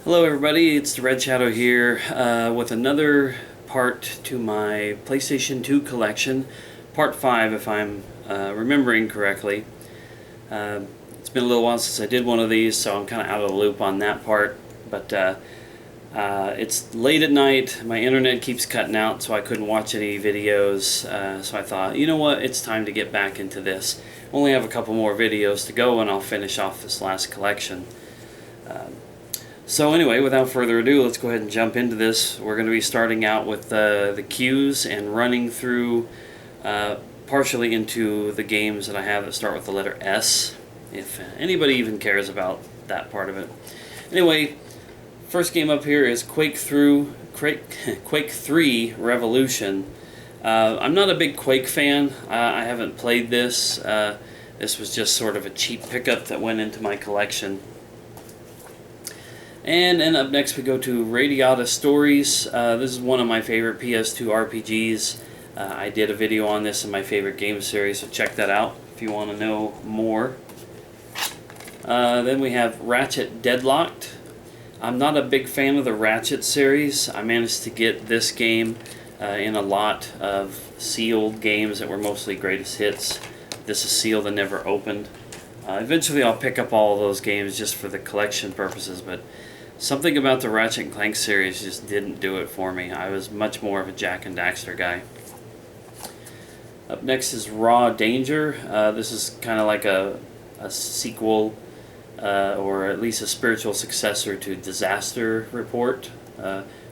Hello everybody, it's the Red Shadow here with another part to my PlayStation 2 collection, part 5 if I'm remembering correctly. It's been a little while since I did one of these, so I'm kind of out of the loop on that part, but it's late at night, my internet keeps cutting out, so I couldn't watch any videos, so I thought, you know what, it's time to get back into this. Only have a couple more videos to go and I'll finish off this last collection. So anyway, without further ado, let's go ahead and jump into this. We're going to be starting out with the cues and running through partially into the games that I have that start with the letter S, if anybody even cares about that part of it. Anyway, first game up here is Quake III Revolution. I'm not a big Quake fan. I haven't played this. This was just sort of a cheap pickup that went into my collection. And then up next we go to Radiata Stories. This is one of my favorite PS2 RPGs. I did a video on this in my favorite game series, so check that out if you want to know more. Then we have Ratchet Deadlocked. I'm not a big fan of the Ratchet series. I managed to get this game in a lot of sealed games that were mostly greatest hits. This is sealed and never opened. Eventually I'll pick up all of those games just for the collection purposes, but something about the Ratchet & Clank series just didn't do it for me. I was much more of a Jak and Daxter guy. Up next is Raw Danger. This is kind of like a sequel, or at least a spiritual successor to Disaster Report.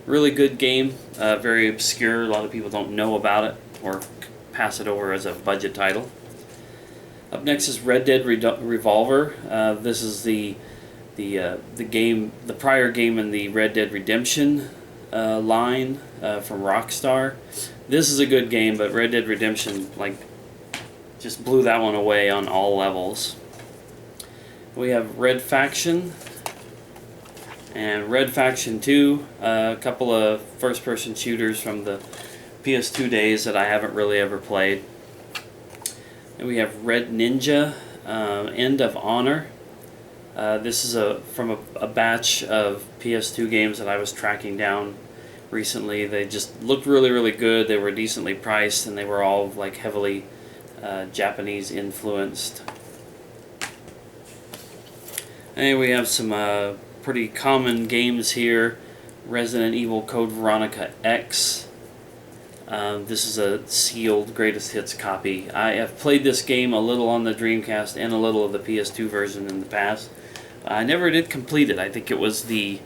Really good game, very obscure. A lot of people don't know about it or pass it over as a budget title. Up next is Red Dead Revolver. This is the prior game in the Red Dead Redemption line from Rockstar. This is a good game, but Red Dead Redemption just blew that one away on all levels. We have Red Faction and Red Faction 2, a couple of first-person shooters from the PS2 days that I haven't really ever played. And we have Red Ninja, End of Honor. This is from a batch of PS2 games that I was tracking down recently. They just looked really, really good. They were decently priced, and they were all heavily Japanese influenced. And we have some pretty common games here. Resident Evil Code Veronica X. This is a sealed greatest hits copy. I have played this game a little on the Dreamcast and a little of the PS2 version in the past. I never did complete it. I think it was the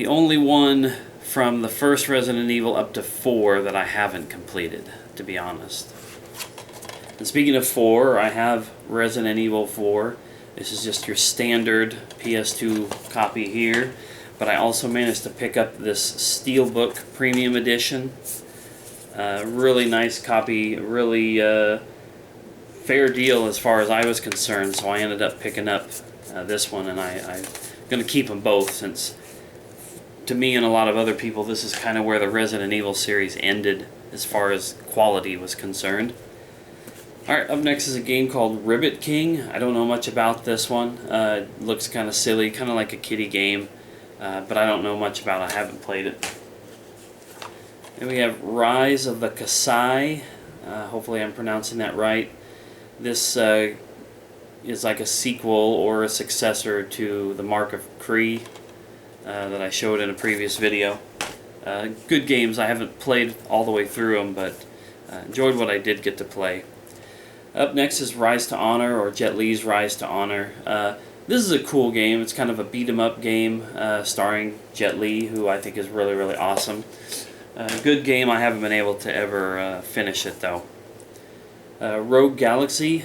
only one from the first Resident Evil up to 4 that I haven't completed, to be honest. And speaking of 4, I have Resident Evil 4. This is just your standard PS2 copy here. But I also managed to pick up this Steelbook Premium Edition. Really nice copy, really fair deal as far as I was concerned, so I ended up picking up this one, and I'm going to keep them both, since to me and a lot of other people this is kind of where the Resident Evil series ended as far as quality was concerned. Alright, up next is a game called Ribbit King. I don't know much about this one. It looks kind of silly, kind of like a kiddie game. But I don't know much about it. I haven't played it. And we have Rise of the Kasai. Hopefully I'm pronouncing that right. This is like a sequel or a successor to the Mark of Kree that I showed in a previous video. Good games. I haven't played all the way through them, but enjoyed what I did get to play. Up next is Rise to Honor, or Jet Li's Rise to Honor. This is a cool game. It's kind of a beat-em-up game starring Jet Li, who I think is really, really awesome. Good game. I haven't been able to ever finish it, though. Rogue Galaxy.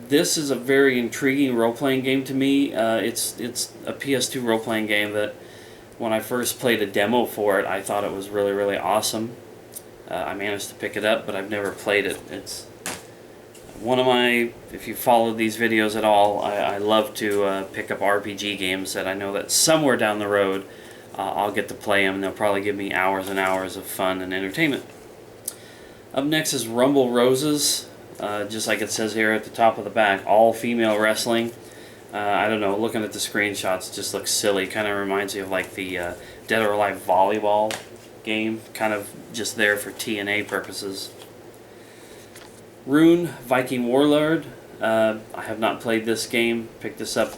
This is a very intriguing role-playing game to me. It's a PS2 role-playing game that when I first played a demo for it, I thought it was really, really awesome. I managed to pick it up, but I've never played it. It's one of my, if you followed these videos at all, I love to pick up RPG games that I know that somewhere down the road I'll get to play them, and they'll probably give me hours and hours of fun and entertainment. Up next is Rumble Roses. Just like it says here at the top of the back, all female wrestling. I don't know, looking at the screenshots, it just looks silly. Kind of reminds me of like the Dead or Alive volleyball game, kind of just there for TNA purposes. Rune, Viking Warlord. I have not played this game. Picked this up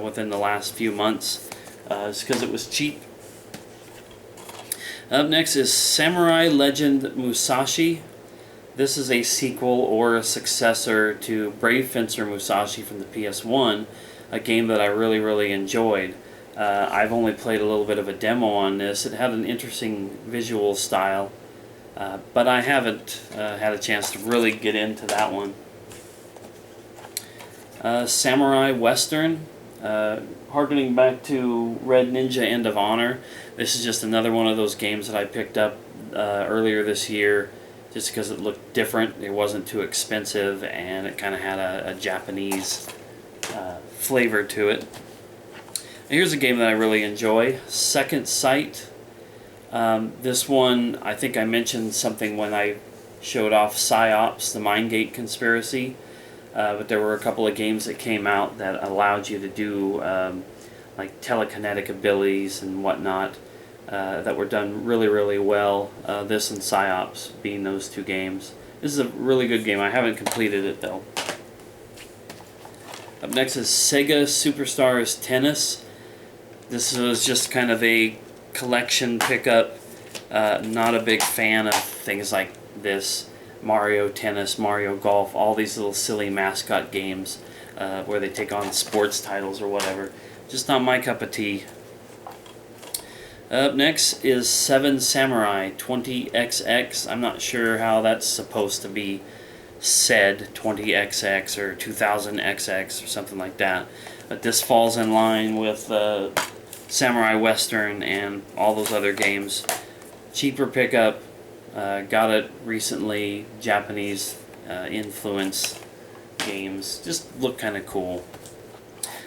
within the last few months just because it was cheap. Up next is Samurai Legend Musashi. This is a sequel or a successor to Brave Fencer Musashi from the PS1, a game that I really enjoyed. I've only played a little bit of a demo on this. It had an interesting visual style, but I haven't had a chance to really get into that one. Samurai Western, harkening back to Red Ninja End of Honor. This is just another one of those games that I picked up earlier this year just because it looked different. It wasn't too expensive, and it kind of had a Japanese flavor to it. And here's a game that I really enjoy, Second Sight. This one, I think I mentioned something when I showed off PsyOps, the Mindgate Conspiracy, but there were a couple of games that came out that allowed you to do like telekinetic abilities and whatnot that were done really well. This and PsyOps being those two games. This is a really good game. I haven't completed it though. Up next is Sega Superstars Tennis. This was just kind of a collection pickup. Not a big fan of things like this. Mario Tennis, Mario Golf, all these little silly mascot games where they take on sports titles or whatever. Just not my cup of tea. Up next is Seven Samurai 20XX. I'm not sure how that's supposed to be said, 20XX or 2000XX or something like that. But this falls in line with Samurai Western and all those other games. Cheaper pickup. Got it recently. Japanese influence games. Just look kind of cool.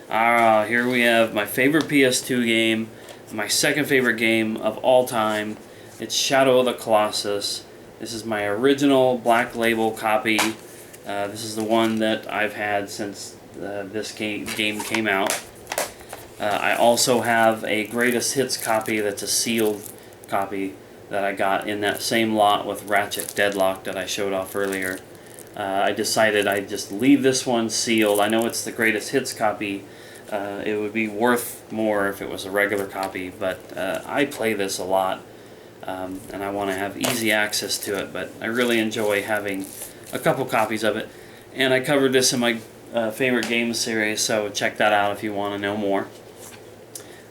Here we have my favorite PS2 game. My second favorite game of all time. It's Shadow of the Colossus. This is my original Black Label copy. This is the one that I've had since this game came out. I also have a Greatest Hits copy that's a sealed copy that I got in that same lot with Ratchet Deadlock that I showed off earlier. I decided I'd just leave this one sealed. I know it's the Greatest Hits copy. It would be worth more if it was a regular copy, but I play this a lot, and I want to have easy access to it, but I really enjoy having a couple copies of it. And I covered this in my favorite games series, so check that out if you want to know more.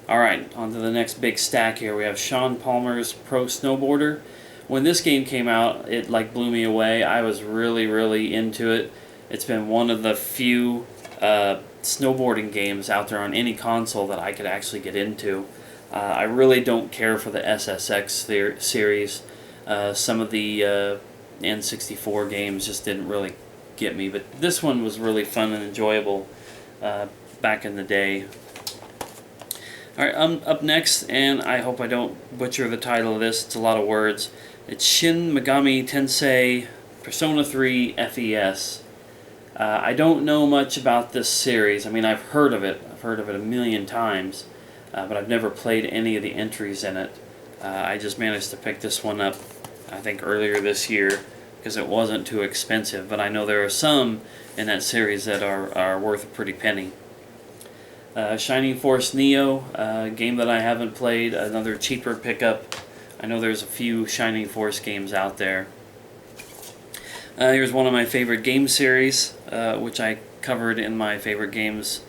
Alright, on to the next big stack here. We have Sean Palmer's Pro Snowboarder. When this game came out, it like blew me away. I was really into it. It's been one of the few snowboarding games out there on any console that I could actually get into. I really don't care for the SSX series. Some of the N64 games just didn't really get me, but this one was really fun and enjoyable back in the day. Alright, up next, and I hope I don't butcher the title of this, it's a lot of words. It's Shin Megami Tensei Persona 3 FES. I don't know much about this series. I mean, I've heard of it a million times, but I've never played any of the entries in it. I just managed to pick this one up, I think, earlier this year, because it wasn't too expensive, but I know there are some in that series that are worth a pretty penny. Shining Force Neo, a game that I haven't played, another cheaper pickup. I know there's a few Shining Force games out there. Here's one of my favorite game series, which I covered in my favorite games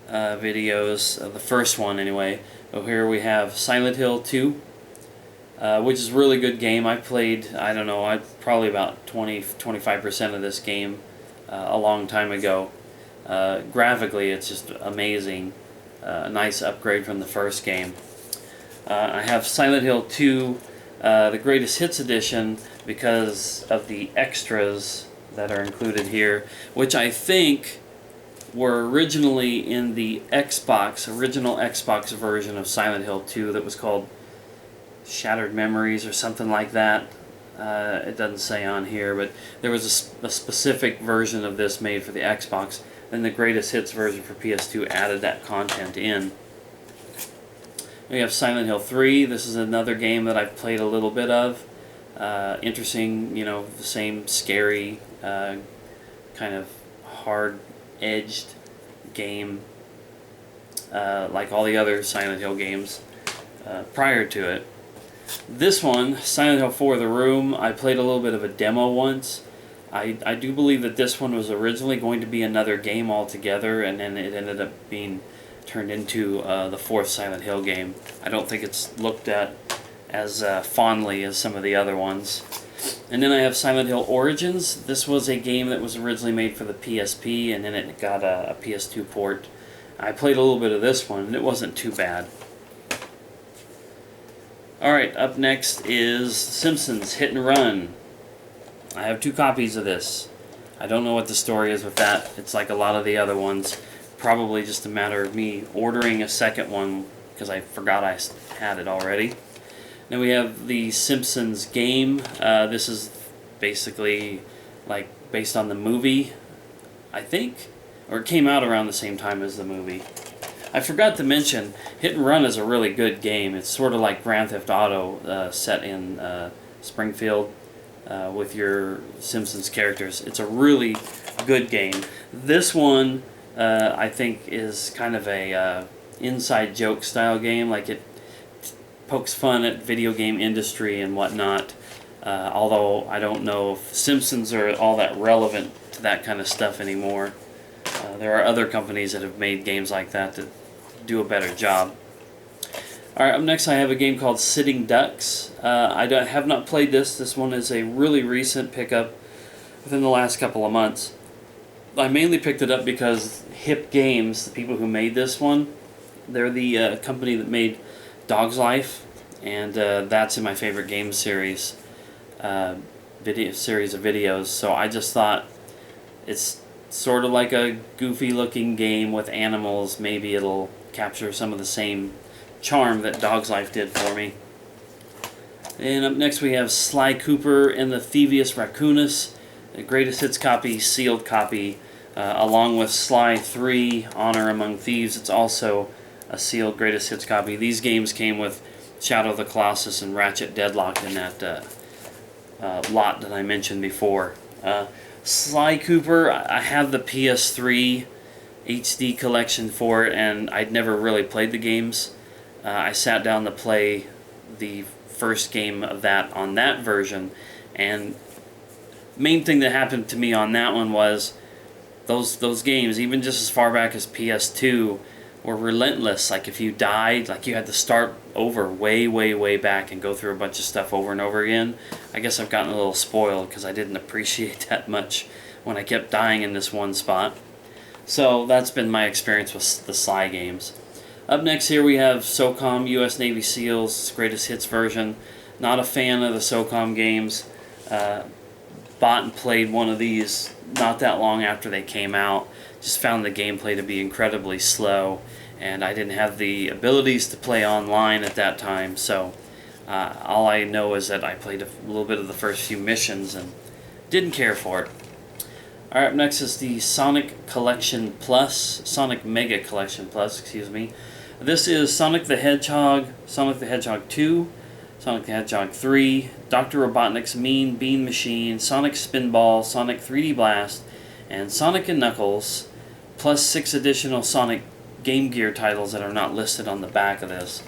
videos, the first one anyway. So here we have Silent Hill 2, which is a really good game. I played, I don't know, probably about 20-25% of this game a long time ago. Graphically, it's just amazing. A nice upgrade from the first game. I have Silent Hill 2, the Greatest Hits Edition, because of the extras that are included here, which I think were originally in the original Xbox version of Silent Hill 2 that was called Shattered Memories or something like that. It doesn't say on here, but there was a specific version of this made for the Xbox then the greatest hits version for PS2 added that content in. We have Silent Hill 3. This is another game that I've played a little bit of. Interesting, you know, the same scary, kind of hard-edged game like all the other Silent Hill games prior to it. This one, Silent Hill 4 The Room, I played a little bit of a demo once. I do believe that this one was originally going to be another game altogether, and then it ended up being turned into the fourth Silent Hill game. I don't think it's looked at as fondly as some of the other ones. And then I have Silent Hill Origins. This was a game that was originally made for the PSP, and then it got a PS2 port. I played a little bit of this one, and it wasn't too bad. Alright, up next is Simpsons Hit and Run. I have 2 copies of this. I don't know what the story is with that. It's like a lot of the other ones. Probably just a matter of me ordering a second one because I forgot I had it already. Then we have the Simpsons game. This is basically like based on the movie, I think, or it came out around the same time as the movie. I forgot to mention, Hit and Run is a really good game. It's sort of like Grand Theft Auto set in Springfield with your Simpsons characters. It's a really good game. This one, I think, is kind of a inside joke style game. Like it pokes fun at video game industry and whatnot. Although I don't know if Simpsons are all that relevant to that kind of stuff anymore. There are other companies that have made games like that that do a better job. Alright, up next I have a game called Sitting Ducks. I have not played this. This one is a really recent pickup within the last couple of months. I mainly picked it up because Hip Games, the people who made this one, they're the company that made Dog's Life, and that's in my favorite game series, series of videos. So I just thought it's sort of like a goofy looking game with animals. Maybe it'll capture some of the same charm that Dog's Life did for me. And up next we have Sly Cooper and the Thievius Raccoonus, the greatest hits copy, sealed copy, along with Sly 3, Honor Among Thieves. It's also a sealed greatest hits copy. These games came with Shadow of the Colossus and Ratchet Deadlocked in that lot that I mentioned before. Sly Cooper, I have the PS3 HD collection for it, and I'd never really played the games. I sat down to play the first game of that on that version, and main thing that happened to me on that one was those games, even just as far back as PS2, were relentless. Like if you died, like you had to start over way back and go through a bunch of stuff over and over again. I guess I've gotten a little spoiled because I didn't appreciate that much when I kept dying in this one spot. So that's been my experience with the Sly games. Up next here we have SOCOM US Navy SEALs Greatest Hits version. Not a fan of the SOCOM games. Bought and played one of these not that long after they came out. Just found the gameplay to be incredibly slow, and I didn't have the abilities to play online at that time, so all I know is that I played a little bit of the first few missions and didn't care for it. Alright, up next is the Sonic Collection Plus, Sonic Mega Collection Plus, excuse me. This is Sonic the Hedgehog, Sonic the Hedgehog 2, Sonic the Hedgehog 3, Dr. Robotnik's Mean Bean Machine, Sonic Spinball, Sonic 3D Blast, and Sonic & Knuckles, plus 6 additional Sonic Game Gear titles that are not listed on the back of this.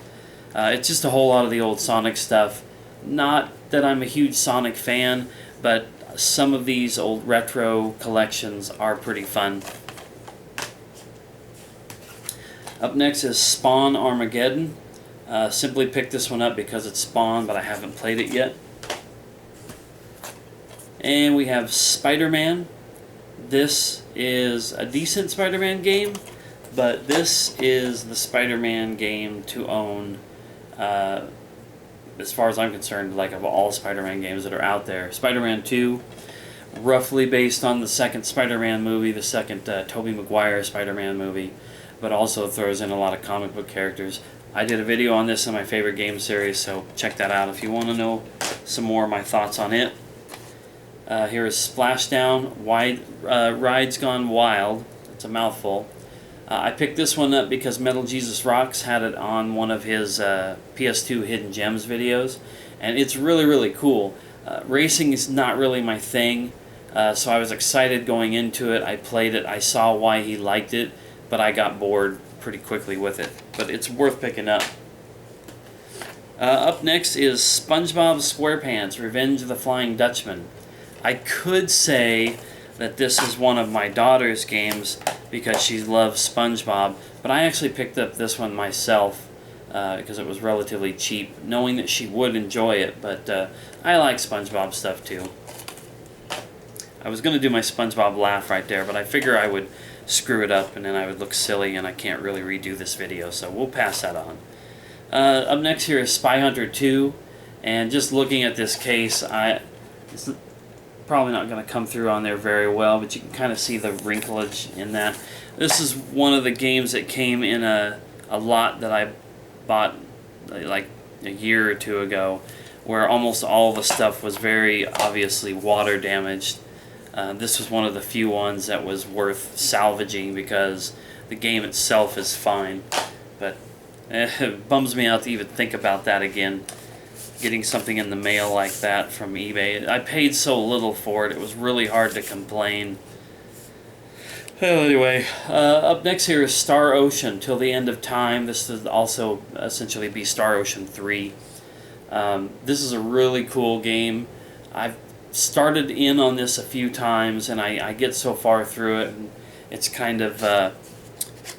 It's just a whole lot of the old Sonic stuff. Not that I'm a huge Sonic fan, but some of these old retro collections are pretty fun. Up next is Spawn Armageddon. Simply picked this one up because it's Spawn, but I haven't played it yet. And we have Spider-Man. This is a decent Spider-Man game, but this is the Spider-Man game to own, as far as I'm concerned, like of all Spider-Man games that are out there. Spider-Man 2, roughly based on the second Spider-Man movie, the second Tobey Maguire Spider-Man movie, but also throws in a lot of comic book characters. I did a video on this in my favorite game series, so check that out if you want to know some more of my thoughts on it. Here is Splashdown, Rides Gone Wild. It's It's a mouthful. I picked this one up because Metal Jesus Rocks had it on one of his PS2 Hidden Gems videos, and it's really, really cool. Racing is not really my thing, so I was excited going into it. I played it, I saw why he liked it, but I got bored pretty quickly with it. But it's worth picking up. Up next is SpongeBob SquarePants: Revenge of the Flying Dutchman. I could say that this is one of my daughter's games because she loves SpongeBob, but I actually picked up this one myself because it was relatively cheap, knowing that she would enjoy it, but I like SpongeBob stuff too. I was going to do my SpongeBob laugh right there, but I figure I would screw it up and then I would look silly and I can't really redo this video, so we'll pass that on. Up next here is Spy Hunter 2, and just looking at this case, it's probably not going to come through on there very well, but you can kind of see the wrinklage in that. This is one of the games that came in a lot that I bought like a year or two ago, where almost all the stuff was very obviously water damaged. This was one of the few ones that was worth salvaging because the game itself is fine, but it bums me out to even think about that again. Getting something in the mail like that from eBay. I paid so little for it, it was really hard to complain. Well, anyway, up next here is Star Ocean, Till the End of Time. This would also essentially be Star Ocean 3. This is a really cool game. I've started in on this a few times, and I get so far through it, and it's kind of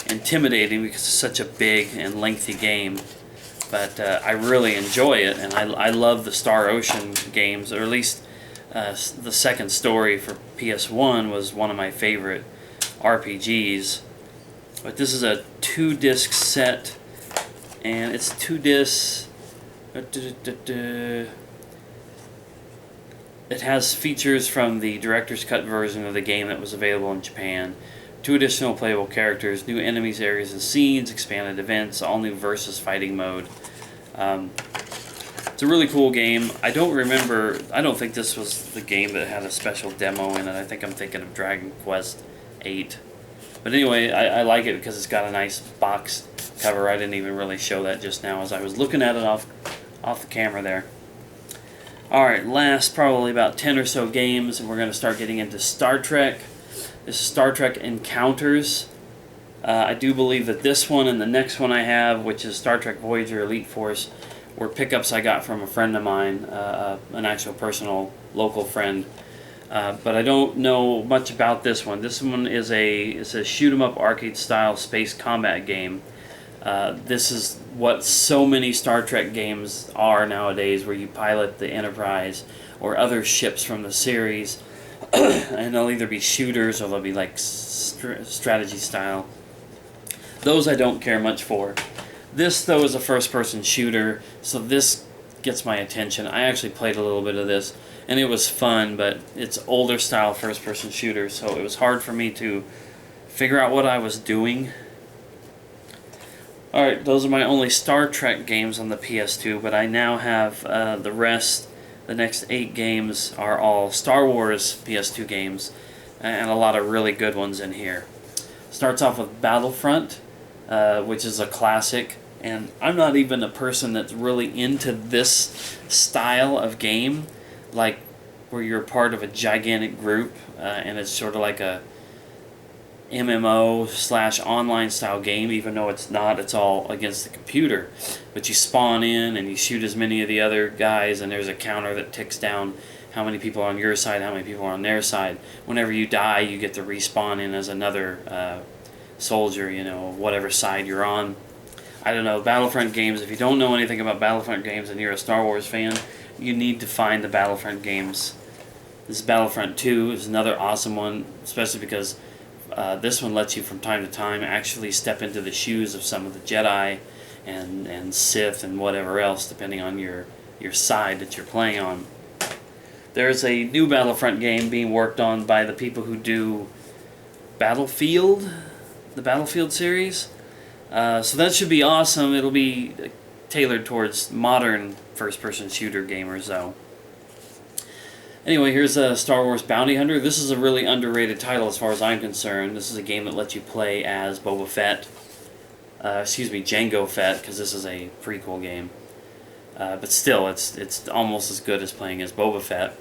intimidating because it's such a big and lengthy game. But I really enjoy it, and I love the Star Ocean games, or at least the second story for PS1 was one of my favorite RPGs. But this is a 2-disc set, and it's 2 discs. It has features from the director's cut version of the game that was available in Japan. 2 additional playable characters, new enemies, areas, and scenes, expanded events, all new versus fighting mode. It's a really cool game. I don't think this was the game that had a special demo in it. I think I'm thinking of Dragon Quest VIII. But anyway, I like it because it's got a nice box cover. I didn't even really show that just now as I was looking at it off the camera there. Alright, last probably about 10 or so games, and we're going to start getting into Star Trek. This is Star Trek Encounters. I do believe that this one and the next one I have, which is Star Trek Voyager Elite Force, were pickups I got from a friend of mine, an actual personal local friend. But I don't know much about this one. This one is a shoot-'em-up arcade-style space combat game. This is what so many Star Trek games are nowadays, where you pilot the Enterprise or other ships from the series, and they'll either be shooters or they'll be like strategy style. Those I don't care much for. This, though, is a first-person shooter, so this gets my attention. I actually played a little bit of this, and it was fun, but it's older style first-person shooter, so it was hard for me to figure out what I was doing. Alright, those are my only Star Trek games on the PS2, but I now have the rest. The next 8 games are all Star Wars PS2 games, and a lot of really good ones in here. Starts off with Battlefront, which is a classic, and I'm not even a person that's really into this style of game, like where you're part of a gigantic group, and it's sort of like a MMO/online style game, even though it's not. It's all against the computer, but you spawn in and you shoot as many of the other guys, and there's a counter that ticks down how many people are on your side, how many people are on their side. Whenever you die, you get to respawn in as another soldier, whatever side you're on. I don't know, Battlefront games, if you don't know anything about Battlefront games and you're a Star Wars fan, you need to find the Battlefront games. This Battlefront 2 is another awesome one, especially because this one lets you from time to time actually step into the shoes of some of the Jedi and Sith and whatever else, depending on your side that you're playing on. There's a new Battlefront game being worked on by the people who do Battlefield, the Battlefield series. So that should be awesome. It'll be tailored towards modern first-person shooter gamers, though. Anyway, here's a Star Wars Bounty Hunter. This is a really underrated title as far as I'm concerned. This is a game that lets you play as Boba Fett. Jango Fett, because this is a prequel game. But still, it's almost as good as playing as Boba Fett.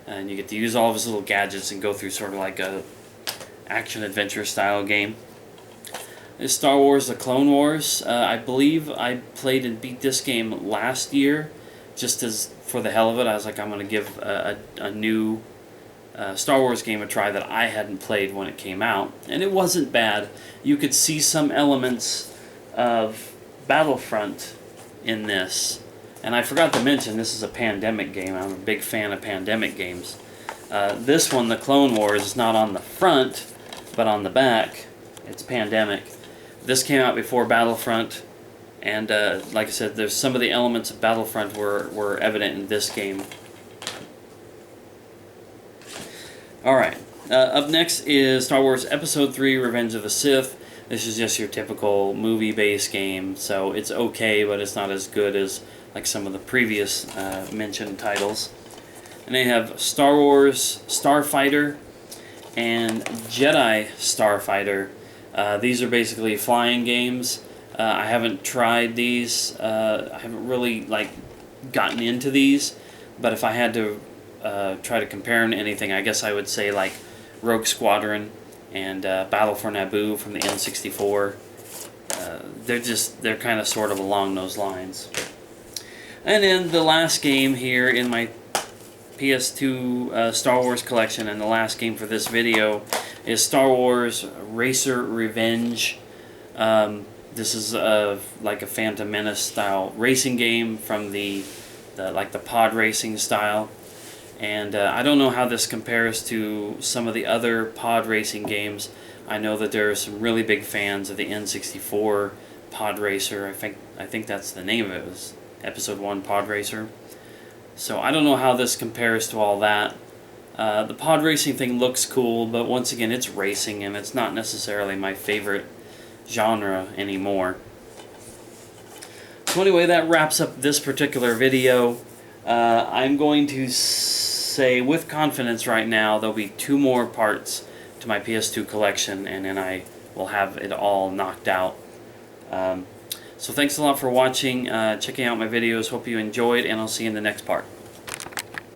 And you get to use all of his little gadgets and go through sort of like a action-adventure style game. This Star Wars The Clone Wars. I believe I played and beat this game last year, just as for the hell of it. I was like, I'm going to give a new Star Wars game a try that I hadn't played when it came out. And it wasn't bad. You could see some elements of Battlefront in this. And I forgot to mention, this is a pandemic game. I'm a big fan of pandemic games. This one, The Clone Wars, is not on the front, but on the back. It's pandemic. This came out before Battlefront. And like I said, there's some of the elements of Battlefront were evident in this game. Alright, up next is Star Wars Episode III, Revenge of the Sith. This is just your typical movie-based game, so it's okay, but it's not as good as like some of the previous mentioned titles. And they have Star Wars Starfighter and Jedi Starfighter. These are basically flying games. I haven't tried these. I haven't really gotten into these. But if I had to try to compare them to anything, I guess I would say like Rogue Squadron and Battle for Naboo from the N64. They're kind of sort of along those lines. And then the last game here in my PS2 Star Wars collection, and the last game for this video, is Star Wars Racer Revenge. This is like a Phantom Menace style racing game from the pod racing style. And I don't know how this compares to some of the other pod racing games. I know that there are some really big fans of the N64 Pod Racer. I think that's the name of it. It was Episode 1 Pod Racer. So I don't know how this compares to all that. The pod racing thing looks cool, but once again, it's racing, and it's not necessarily my favorite genre anymore. So anyway, that wraps up this particular video. I'm going to say with confidence right now there'll be 2 more parts to my PS2 collection, and then I will have it all knocked out. So thanks a lot for watching, checking out my videos. Hope you enjoyed, and I'll see you in the next part.